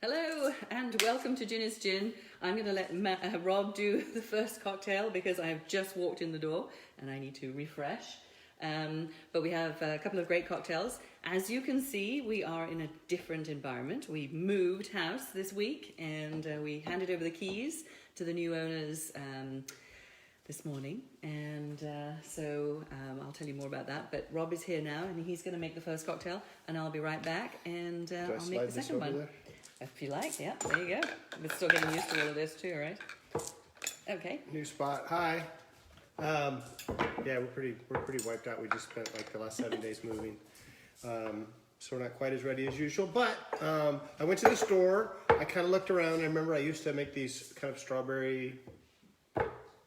Hello and welcome to Ginny's Gin. I'm going to let Rob do the first cocktail because I have just walked in the door and I need to refresh. But we have a couple of great cocktails. As you can see, we are in a different environment. We moved house this week and we handed over the keys to the new owners this morning. And so I'll tell you more about that. But Rob is here now and he's going to make the first cocktail and I'll be right back and I'll make the second one. There? If you like, yeah, there you go. We're still getting used to all of this too, right? Okay. New spot. Hi. Yeah, we're pretty wiped out. We just spent like the last 7 days moving, so we're not quite as ready as usual. But I went to the store. I kind of looked around. I remember I used to make these kind of strawberry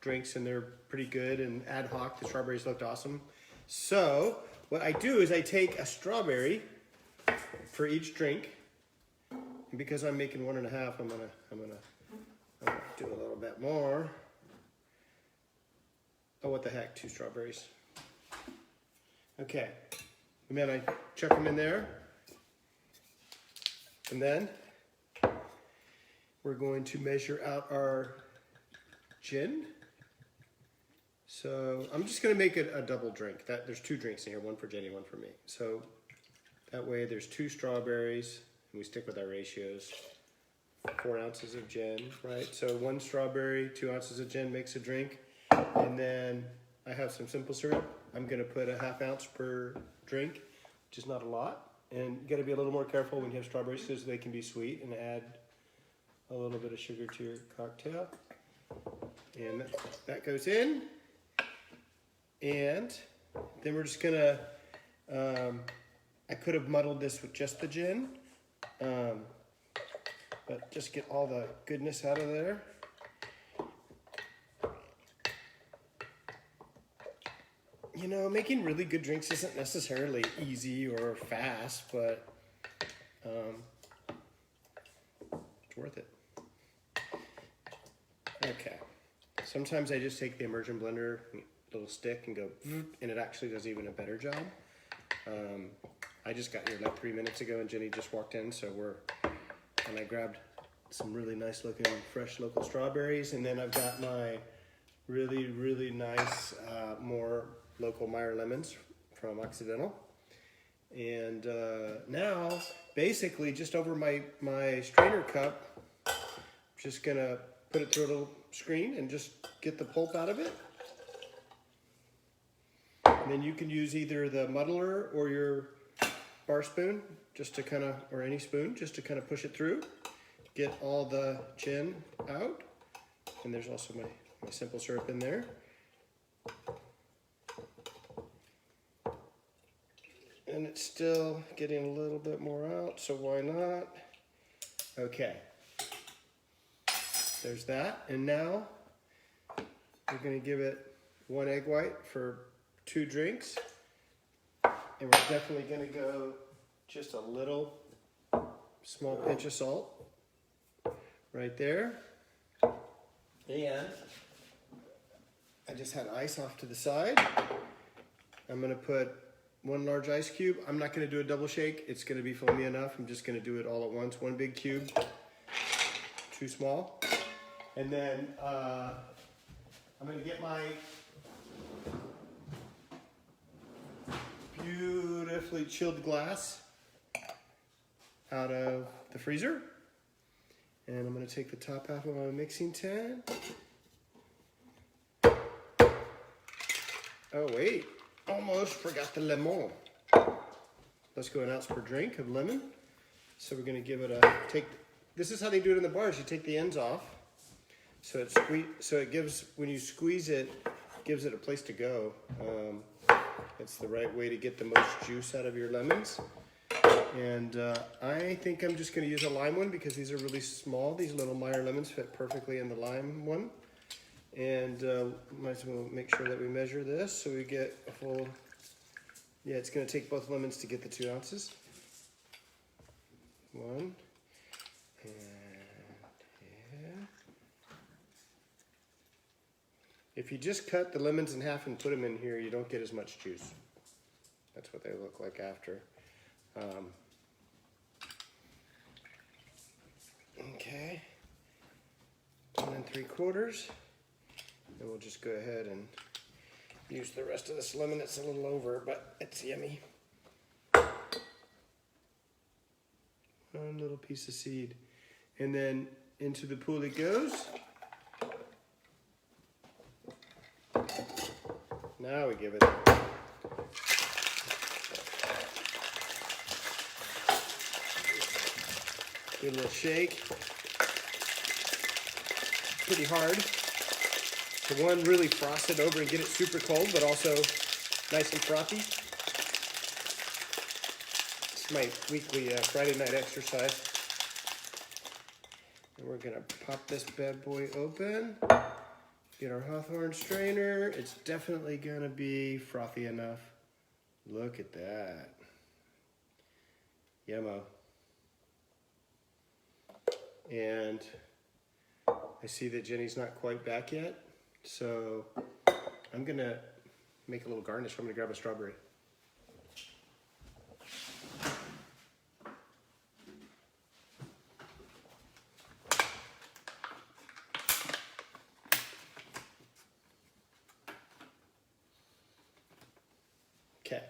drinks, and they're pretty good and ad hoc. The strawberries looked awesome. So what I do is I take a strawberry for each drink. And because I'm making 1.5, I'm gonna do a little bit more. Oh, what the heck, 2 strawberries. Okay, and then I chuck them in there. And then we're going to measure out our gin. So I'm just gonna make it a double drink. There's 2 drinks in here, one for Jenny, one for me. So that way there's 2 strawberries. And we stick with our ratios. 4 ounces of gin, right? So 1 strawberry, 2 ounces of gin makes a drink. And then I have some simple syrup. I'm gonna put a 1/2 ounce per drink, which is not a lot. And you gotta be a little more careful when you have strawberries because they can be sweet, and add a little bit of sugar to your cocktail. And that goes in. And then we're just gonna, I could have muddled this with just the gin. But just get all the goodness out of there. You know, making really good drinks isn't necessarily easy or fast, but it's worth it. Okay. Sometimes I just take the immersion blender, little stick, and go, and it actually does even a better job. I just got here like 3 minutes ago and Jenny just walked in, so and I grabbed some really nice looking fresh local strawberries, and then I've got my really nice more local Meyer lemons from Occidental. And now basically just over my strainer cup, just gonna put it through a little screen and just get the pulp out of it. And then you can use either the muddler or your bar spoon, just to kind of, or any spoon, just to kind of push it through, get all the gin out. And there's also my simple syrup in there. And it's still getting a little bit more out, so why not? Okay. There's that. And now we're gonna give it 1 egg white for 2 drinks. And we're definitely gonna go just a little small pinch of salt right there. And I just had ice off to the side. I'm gonna put 1 large ice cube. I'm not gonna do a double shake. It's gonna be foamy enough. I'm just gonna do it all at once. 1 big cube, 2 small. And then I'm gonna get my beautifully chilled glass out of the freezer. And I'm gonna take the top half of my mixing tin. Oh wait, almost forgot the lemon. Let's go 1 ounce per drink of lemon. So we're gonna give it this is how they do it in the bars. You take the ends off. So it gives, when you squeeze it, gives it a place to go. It's the right way to get the most juice out of your lemons. And I think I'm just going to use a lime one because these are really small. These little Meyer lemons fit perfectly in the lime one. And might as well make sure that we measure this so we get a full, yeah, it's going to take both lemons to get the 2 ounces. 1. And yeah. If you just cut the lemons in half and put them in here, you don't get as much juice. That's what they look like after. 3/4. And we'll just go ahead and use the rest of this lemon. It's a little over, but it's yummy. One little piece of seed. And then into the pool it goes. Now we give it give it a little shake. Pretty hard. So one, really frost it over and get it super cold, but also nice and frothy. It's my weekly Friday night exercise. And we're gonna pop this bad boy open. Get our Hawthorne strainer. It's definitely gonna be frothy enough. Look at that. Yummo. And I see that Jenny's not quite back yet, so I'm gonna make a little garnish. I'm gonna grab a strawberry. Okay.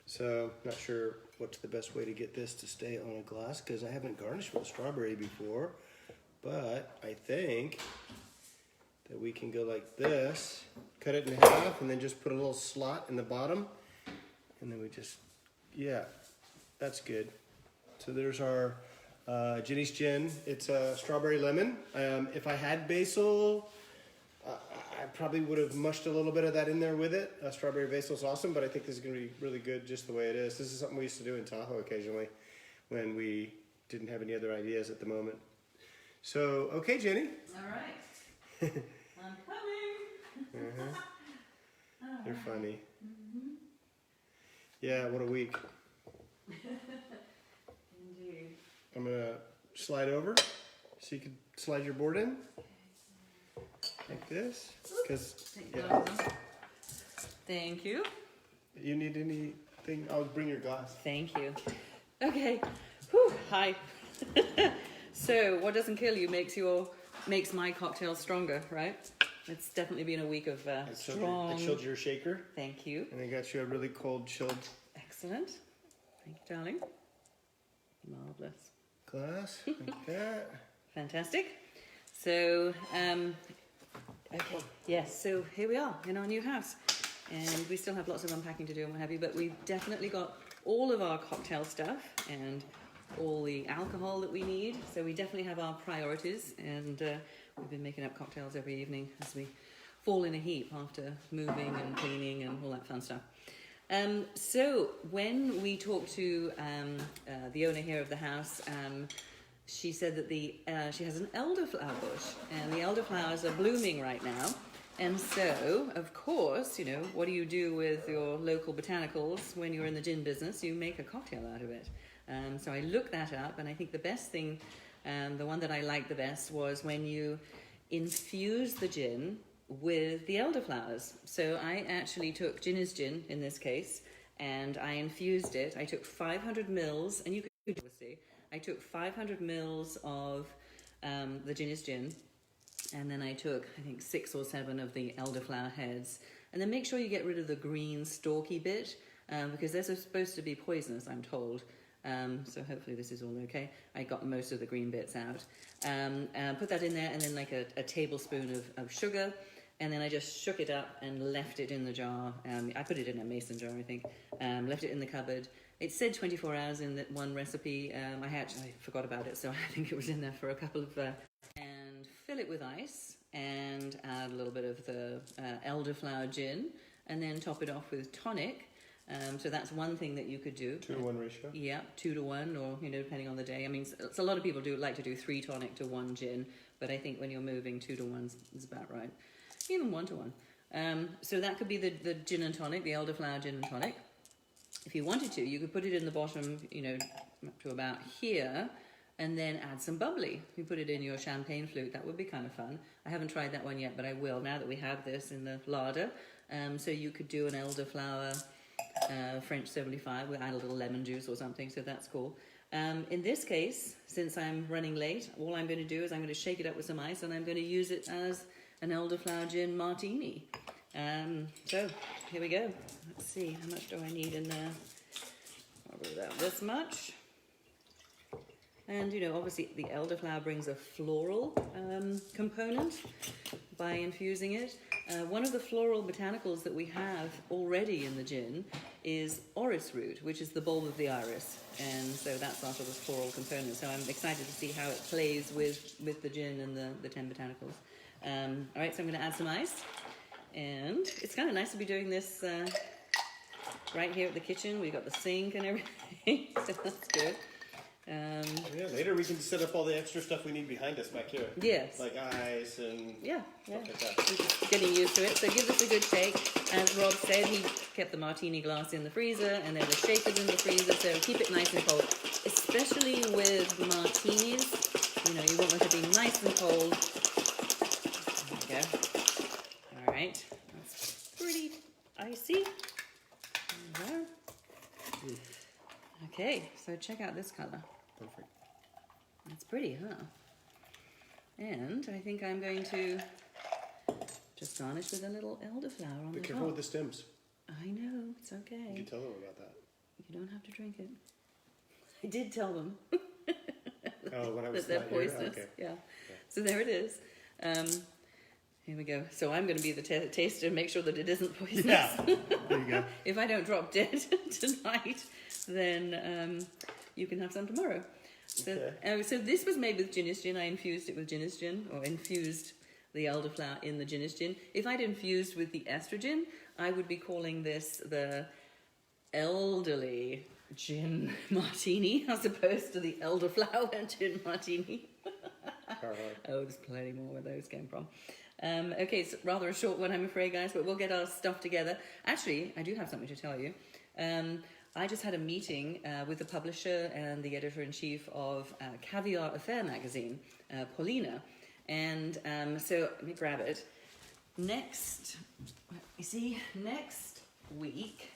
So, not sure what's the best way to get this to stay on a glass because I haven't garnished with a strawberry before, but I think that we can go like this, cut it in half, and then just put a little slot in the bottom, and then we just, yeah, that's good. So there's our Ginny's Gin. It's a strawberry lemon. If I had basil, I probably would have mushed a little bit of that in there with it. Strawberry basil is awesome, but I think this is going to be really good just the way it is. This is something we used to do in Tahoe occasionally when we didn't have any other ideas at the moment. So, okay, Jenny. All right. I'm coming. You're funny. Yeah, what a week. Indeed. I'm going to slide over so you can slide your board in. Like this. Because yeah. Thank you. You need anything? I'll bring your glass. Thank you. Okay. Whew. Hi. So, what doesn't kill you makes my cocktail stronger, right? It's definitely been a week of strong. I chilled your shaker. Thank you. And I got you a really cold chilled. Excellent. Thank you, darling. Marvelous. Glass like that. Fantastic. So, okay, yes, so here we are in our new house. And we still have lots of unpacking to do and what have you, but we've definitely got all of our cocktail stuff and all the alcohol that we need. So we definitely have our priorities, and we've been making up cocktails every evening as we fall in a heap after moving and cleaning and all that fun stuff. So when we talked to the owner here of the house, she said that she has an elderflower bush, and the elderflowers are blooming right now. And so, of course, you know, what do you do with your local botanicals when you're in the gin business? You make a cocktail out of it. So I looked that up, and I think the best thing, the one that I liked the best, was when you infuse the gin with the elderflowers. So I actually took Ginny's gin in this case, and I infused it. I took 500 mils, and you could see, I took 500 mils of the Ginny's gin, and then I took, I think, 6 or 7 of the elderflower heads. And then make sure you get rid of the green stalky bit, because they're supposed to be poisonous, I'm told. So hopefully this is all okay. I got most of the green bits out. Put that in there, and then like a tablespoon of sugar. And then I just shook it up and left it in the jar. I put it in a mason jar, I think. Left it in the cupboard. It said 24 hours in that one recipe. I forgot about it, so I think it was in there for a couple of... and fill it with ice and add a little bit of the elderflower gin, and then top it off with tonic. So that's one thing that you could do. 2-to-1 ratio. Yeah, 2-to-1, or depending on the day. I mean, so a lot of people like to do 3 tonic to 1 gin, but I think when you're moving, 2-to-1 is about right. Even 1-to-1. So that could be the gin and tonic, the elderflower gin and tonic. If you wanted to, you could put it in the bottom, up to about here, and then add some bubbly. You put it in your champagne flute. That would be kind of fun. I haven't tried that one yet, but I will now that we have this in the larder. So you could do an elderflower French 75. We'll add a little lemon juice or something, so that's cool. In this case, since I'm running late, all I'm going to do is I'm going to shake it up with some ice and I'm going to use it as an elderflower gin martini. So, here we go. Let's see, how much do I need in there? Probably about this much. And, you know, obviously the elderflower brings a floral component by infusing it. One of the floral botanicals that we have already in the gin is orris root, which is the bulb of the iris. And so that's our sort of floral component. So I'm excited to see how it plays with the gin and the 10 botanicals. All right, so I'm going to add some ice. And it's kind of nice to be doing this right here at the kitchen. We've got the sink and everything, so that's good. Yeah, later we can set up all the extra stuff we need behind us back here. Yes. Like ice and Yeah. stuff like that. We're just getting used to it. So give this a good shake. As Rob said, he kept the martini glass in the freezer and then the shaker's in the freezer. So keep it nice and cold, especially with martinis. You know, you want them to be nice and cold. There we go. All right. That's pretty icy. There. Okay, so check out this color. Perfect. It's pretty, huh? And I think I'm going to just garnish with a little elderflower on the Be top. careful with the stems. I know, it's You okay. can tell them about that. You don't have to drink it. I did tell them Oh, when I was that they're not here? poisonous. Okay. Yeah. So there it is. Here we go. So I'm going to be the taster and make sure that it isn't poisonous. Yeah. There you go. If I don't drop dead tonight, then you can have some tomorrow. So, Okay. so this was made with Ginny's gin. I infused it with Ginny's gin, or infused the elderflower in the Ginny's gin. If I'd infused with the Estregin, I would be calling this the elderly gin martini as opposed to the elderflower gin martini. Oh, there's plenty more where those came from. Okay, it's rather a short one, I'm afraid, guys, but we'll get our stuff together. Actually, I do have something to tell you. I just had a meeting with the publisher and the editor-in-chief of Caviar Affair magazine, Paulina. And so, let me grab it. Next week,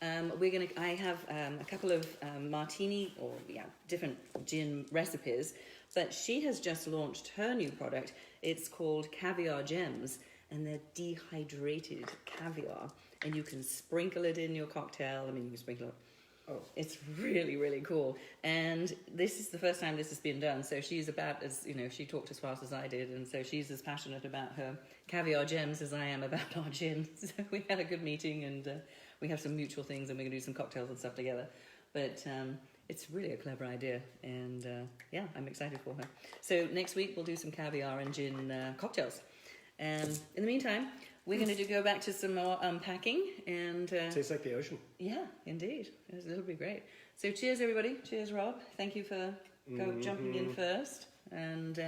I have a couple of martini, or different gin recipes, but she has just launched her new product. It's called Caviar Gems, and they're dehydrated caviar, and you can sprinkle it in your cocktail. I mean, you can sprinkle it. Oh. It's really, really cool. And this is the first time this has been done. So she's about as, you know, she talked as fast as I did. And so she's as passionate about her caviar gems as I am about our gin. So we had a good meeting, and we have some mutual things, and we're going to do some cocktails and stuff together. But it's really a clever idea. And yeah, I'm excited for her. So next week we'll do some caviar and gin cocktails. In the meantime, we're going to go back to some more unpacking, and Tastes like the ocean. yeah, indeed, it'll be great. So cheers, everybody. Cheers, Rob. Thank you for jumping in first, and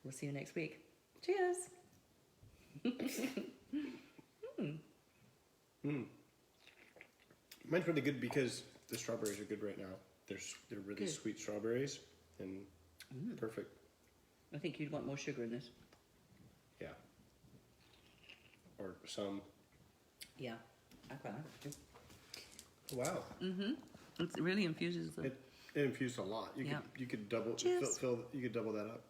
we'll see you next week. Cheers. Mine's really good because the strawberries are good right now. They're really Good. sweet strawberries and perfect. I think you'd want more sugar in this. Yeah. Or some. Yeah, I quite like it too. Wow. It really infuses the. It infused a lot. You Yeah. could double Cheers. you could double that up.